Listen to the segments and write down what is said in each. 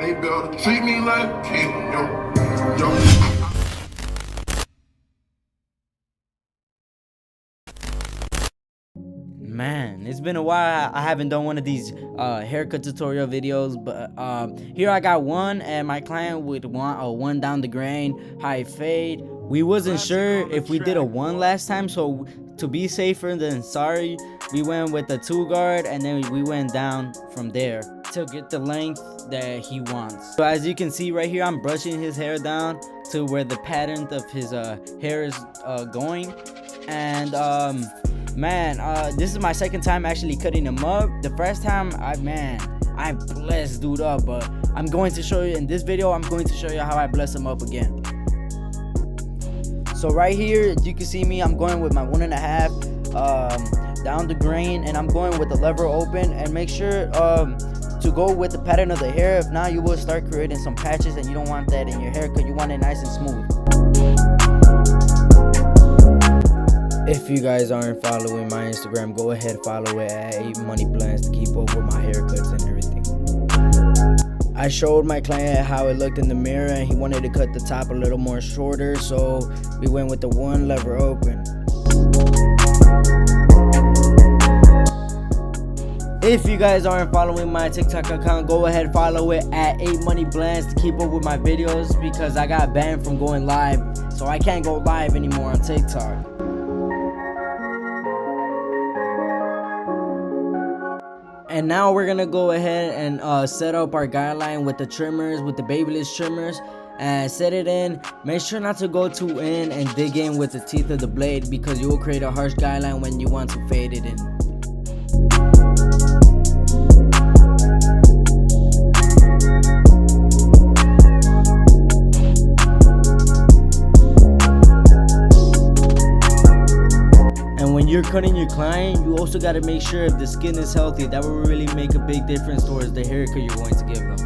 They better treat me like a king, yo. Man, it's been a while. I haven't done one of these haircut tutorial videos, but here I got one, and my client would want a one down the grain, high fade. We wasn't sure if we did a one last time, so to be safer than sorry, we went with the 2 guard, and then we went down from there to get the length that he wants. So as you can see right here, I'm brushing his hair down to where the pattern of his hair is going, and man, this is my second time actually cutting him up. The first time, I blessed dude up, but I'm going to show you in this video. I'm going to show you how I bless him up again. So right here, you can see me. I'm going with my 1.5 down the grain, and I'm going with the lever open. And make sure to go with the pattern of the hair. If not, you will start creating some patches, and you don't want that in your haircut. You want it nice and smooth. If you guys aren't following my Instagram, go ahead, follow it at AMoneyBlendz to keep up with my haircuts and everything. I showed my client how it looked in the mirror, and he wanted to cut the top a little more shorter, so we went with the one lever open. If you guys aren't following my TikTok account, go ahead, follow it at AMoneyBlendz to keep up with my videos, because I got banned from going live, so I can't go live anymore on TikTok. And now we're gonna go ahead and set up our guideline with the trimmers, with the Babyliss trimmers, and set it in. Make sure not to go too in and dig in with the teeth of the blade, because you will create a harsh guideline when you want to fade it in. You're cutting your client, you also got to make sure if the skin is healthy. That will really make a big difference towards the haircut you're going to give them.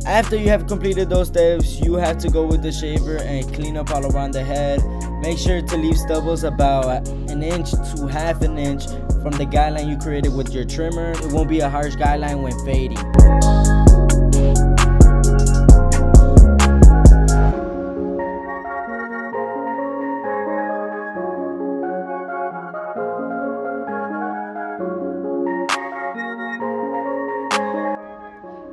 After you have completed those steps, you have to go with the shaver and clean up all around the head. Make sure to leave stubbles about 1 inch to 1/2 inch from the guideline you created with your trimmer. It won't be a harsh guideline when fading.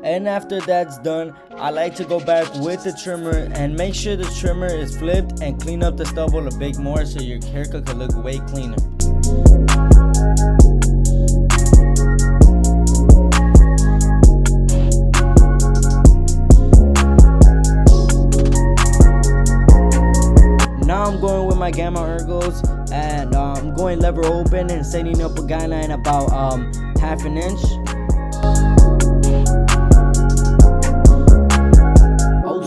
And after that's done, I like to go back with the trimmer and make sure the trimmer is flipped and clean up the stubble a bit more so your haircut can look way cleaner. Now I'm going with my Gamma Ergos, and I'm going lever open and setting up a guideline about 1/2 inch.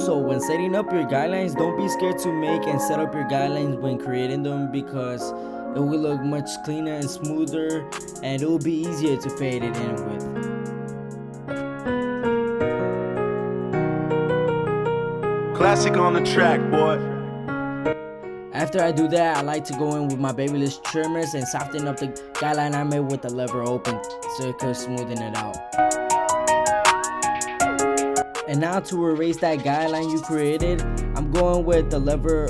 When setting up your guidelines, don't be scared to make and set up your guidelines when creating them, because it will look much cleaner and smoother, and it will be easier to fade it in with. Classic on the track, boy. After I do that, I like to go in with my Babyliss trimmers and soften up the guideline I made with the lever open so it could smoothen it out. And now to erase that guideline you created, I'm going with the lever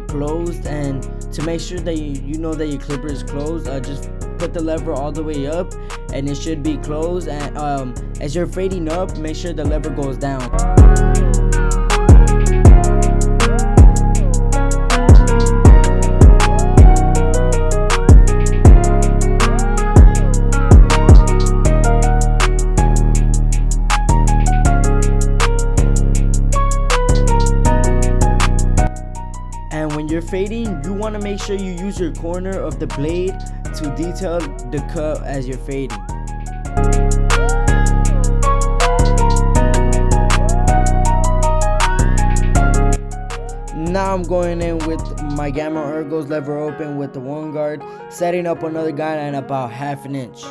closed, and to make sure that you know that your clipper is closed, just put the lever all the way up and it should be closed. And as you're fading up, make sure the lever goes down. When you're fading, you want to make sure you use your corner of the blade to detail the cut as you're fading. Now I'm going in with my Gamma Ergos lever open with the 1 guard, setting up another guideline about 1/2 inch.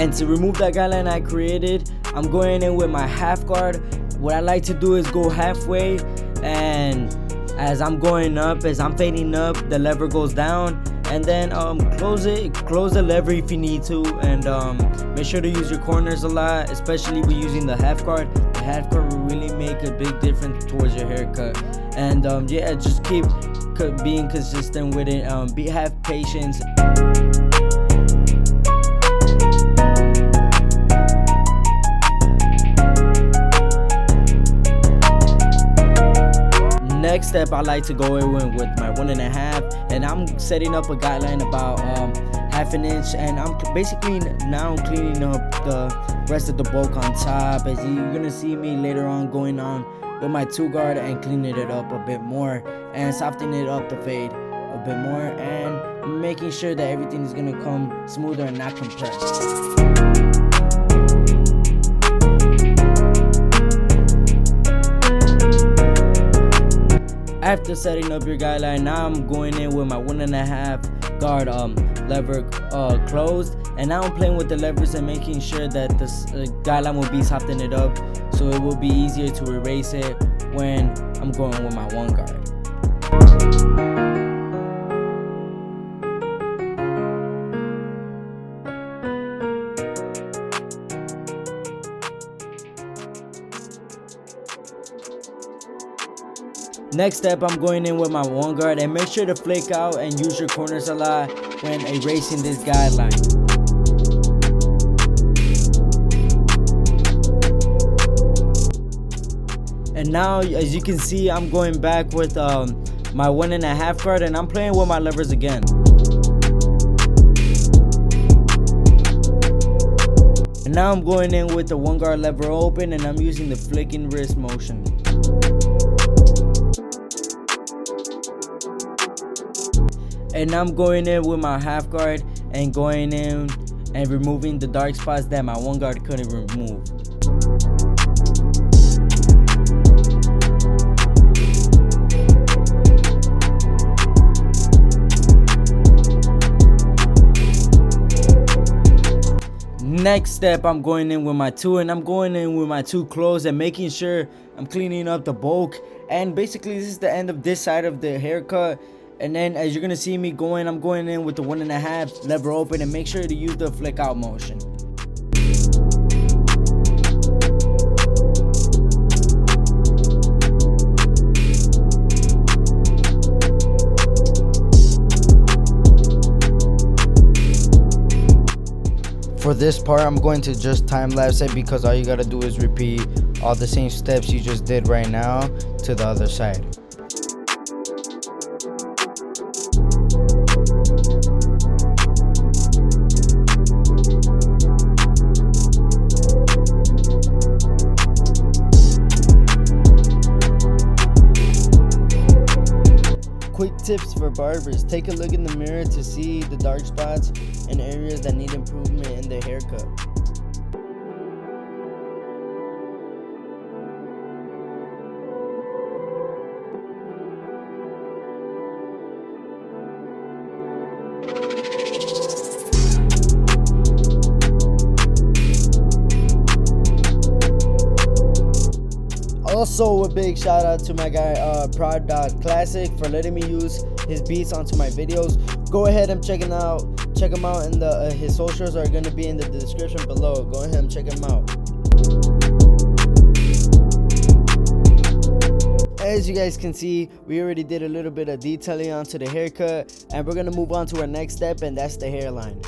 And to remove that guideline I created, I'm going in with my half guard. What I like to do is go halfway, and as I'm going up, as I'm fading up, the lever goes down, and then close the lever if you need to, and make sure to use your corners a lot, especially when using the half guard. The half guard will really make a big difference towards your haircut. And yeah, just keep being consistent with it. Have patience. Next step, I like to go in with my 1.5, and I'm setting up a guideline about 1/2 inch, and I'm basically now cleaning up the rest of the bulk on top. As you're gonna see me later on going on with my 2 guard and cleaning it up a bit more and softening it up the fade a bit more, and making sure that everything is gonna come smoother and not compressed. After setting up your guideline, now I'm going in with my 1.5 guard lever closed, and now I'm playing with the levers and making sure that this guideline will be softened it up, so it will be easier to erase it when I'm going with my 1 guard. Next step, I'm going in with my 1 guard, and make sure to flake out and use your corners a lot when erasing this guideline. And now, as you can see, I'm going back with my 1.5 guard, and I'm playing with my levers again. And now I'm going in with the 1 guard lever open, and I'm using the flicking wrist motion. And I'm going in with my half guard and going in and removing the dark spots that my 1 guard couldn't remove. Next step, I'm going in with my 2, and I'm going in with my 2 closed and making sure I'm cleaning up the bulk. And basically, this is the end of this side of the haircut. And then as you're gonna see me going, I'm going in with the 1.5 lever open, and make sure to use the flick out motion. For this part, I'm going to just time lapse it, because all you gotta do is repeat all the same steps you just did right now to the other side. Quick tips for barbers: take a look in the mirror to see the dark spots and areas that need improvement in their haircut. Also, a big shout out to my guy Prod.Classik for letting me use his beats onto my videos. Go ahead and check him out. Check him out, and his socials are going to be in the description below. Go ahead and check him out. As you guys can see, we already did a little bit of detailing onto the haircut, and we're going to move on to our next step, and that's the hairline.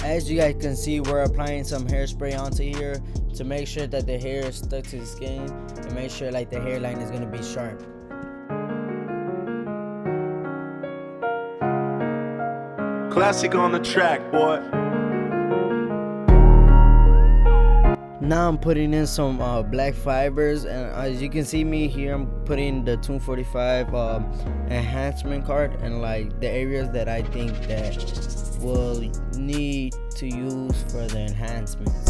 As you guys can see, we're applying some hairspray onto here to make sure that the hair is stuck to the skin and make sure like the hairline is going to be sharp. Classic on the track, boy. Now I'm putting in some black fibers, and as you can see me here, I'm putting the 245 enhancement card and like the areas that I think that will need to use for the enhancements.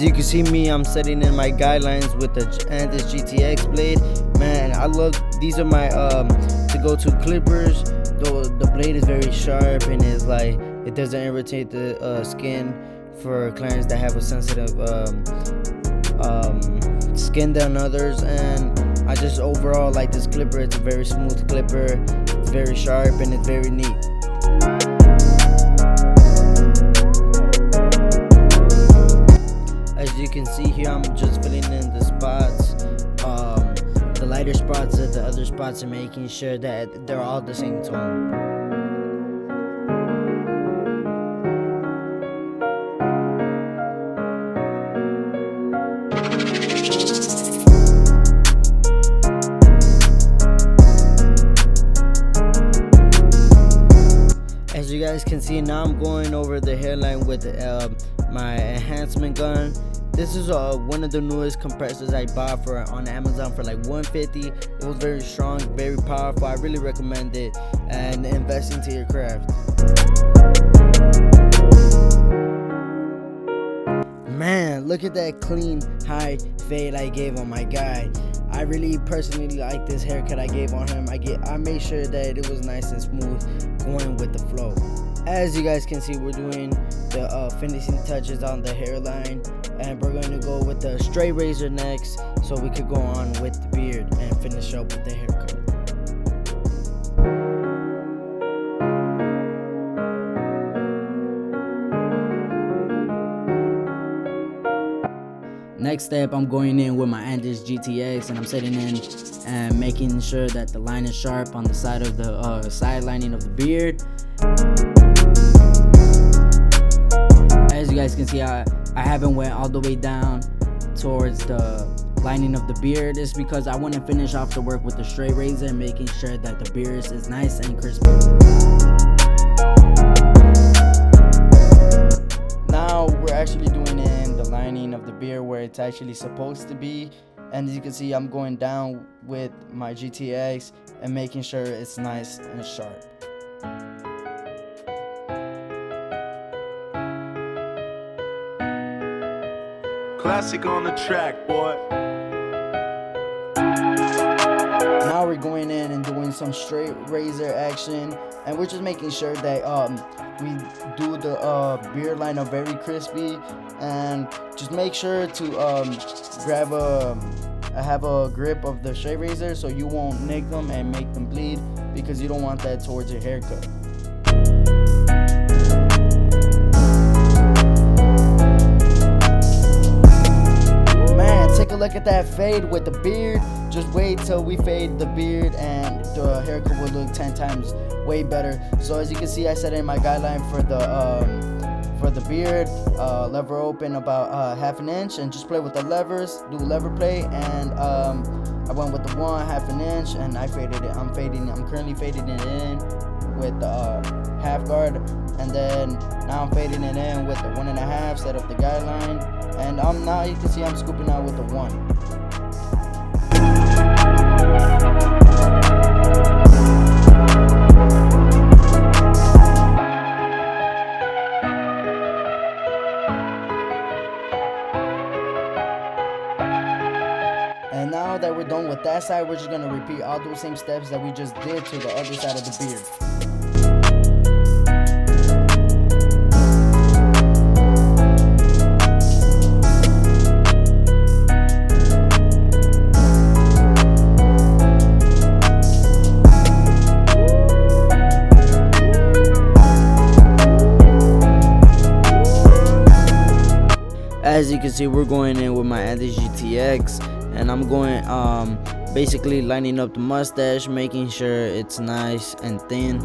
As you can see me, I'm setting in my guidelines with the this GTX blade. Man, I love, these are my to go to clippers. The blade is very sharp and it's like, it doesn't irritate the skin for clients that have a sensitive skin than others. And I just overall like this clipper. It's a very smooth clipper, it's very sharp, and it's very neat. As you can see here, I'm just filling in the spots, the lighter spots and the other spots, and making sure that they're all the same tone. As you guys can see, now I'm going over the hairline with my enhancement gun. This is one of the newest compressors I bought on Amazon for like $150. It was very strong, very powerful. I really recommend it, and invest into your craft. Man, look at that clean high fade I gave on my guy. I really personally like this haircut I gave on him. I made sure that it was nice and smooth, going with the flow. As you guys can see, we're doing the finishing touches on the hairline, and we're going to go with the straight razor next, so we could go on with the beard and finish up with the haircut. Next step, I'm going in with my GTX, and I'm setting in and making sure that the line is sharp on the side of the side lining of the beard. As you guys can see, I haven't went all the way down towards the lining of the beard. It's because I want to finish off the work with the straight razor and making sure that the beard is nice and crispy. Now we're actually doing in the lining of the beard where it's actually supposed to be, and as you can see, I'm going down with my GTX and making sure it's nice and sharp. Classic on the track, boy. Now we're going in and doing some straight razor action, and we're just making sure that we do the beard line up very crispy, and just make sure to have a grip of the straight razor so you won't nick them and make them bleed, because you don't want that towards your haircut. Take a look at that fade with the beard. Just wait till we fade the beard and the haircut will look 10 times way better. So as you can see, I set in my guideline for the beard, lever open about half an inch, and just play with the levers, do lever play, and I went with the 1/2 inch, and I faded it. I'm currently fading it in with the half guard, and then now I'm fading it in with the 1.5, set up the guideline, and now you can see I'm scooping out with the 1. And now that we're done with that side, we're just gonna repeat all those same steps that we just did to the other side of the beard. As you can see, we're going in with my GTX, and I'm going basically lining up the mustache, making sure it's nice and thin.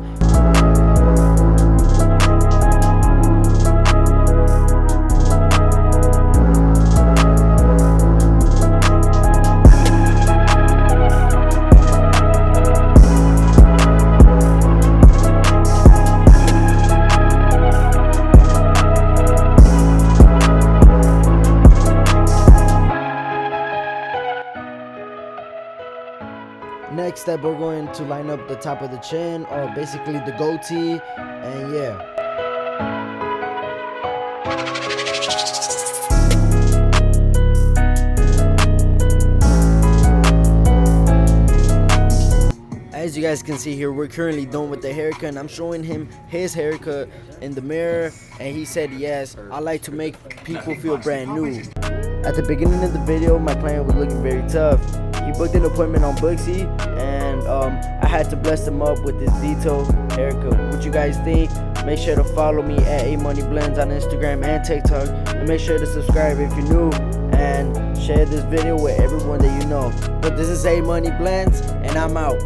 Next step, we're going to line up the top of the chin, or basically the goatee, and yeah. you guys can see here, we're currently done with the haircut, and I'm showing him his haircut in the mirror, and he said yes, I like to make people feel brand new. At the beginning of the video, my client was looking very tough. He booked an appointment on Booksy, and I had to bless him up with this detailed haircut. What you guys think? Make sure to follow me at AMoneyBlendz on Instagram and TikTok, and make sure to subscribe if you're new, and share this video with everyone that you know. But this is AMoneyBlendz, and I'm out.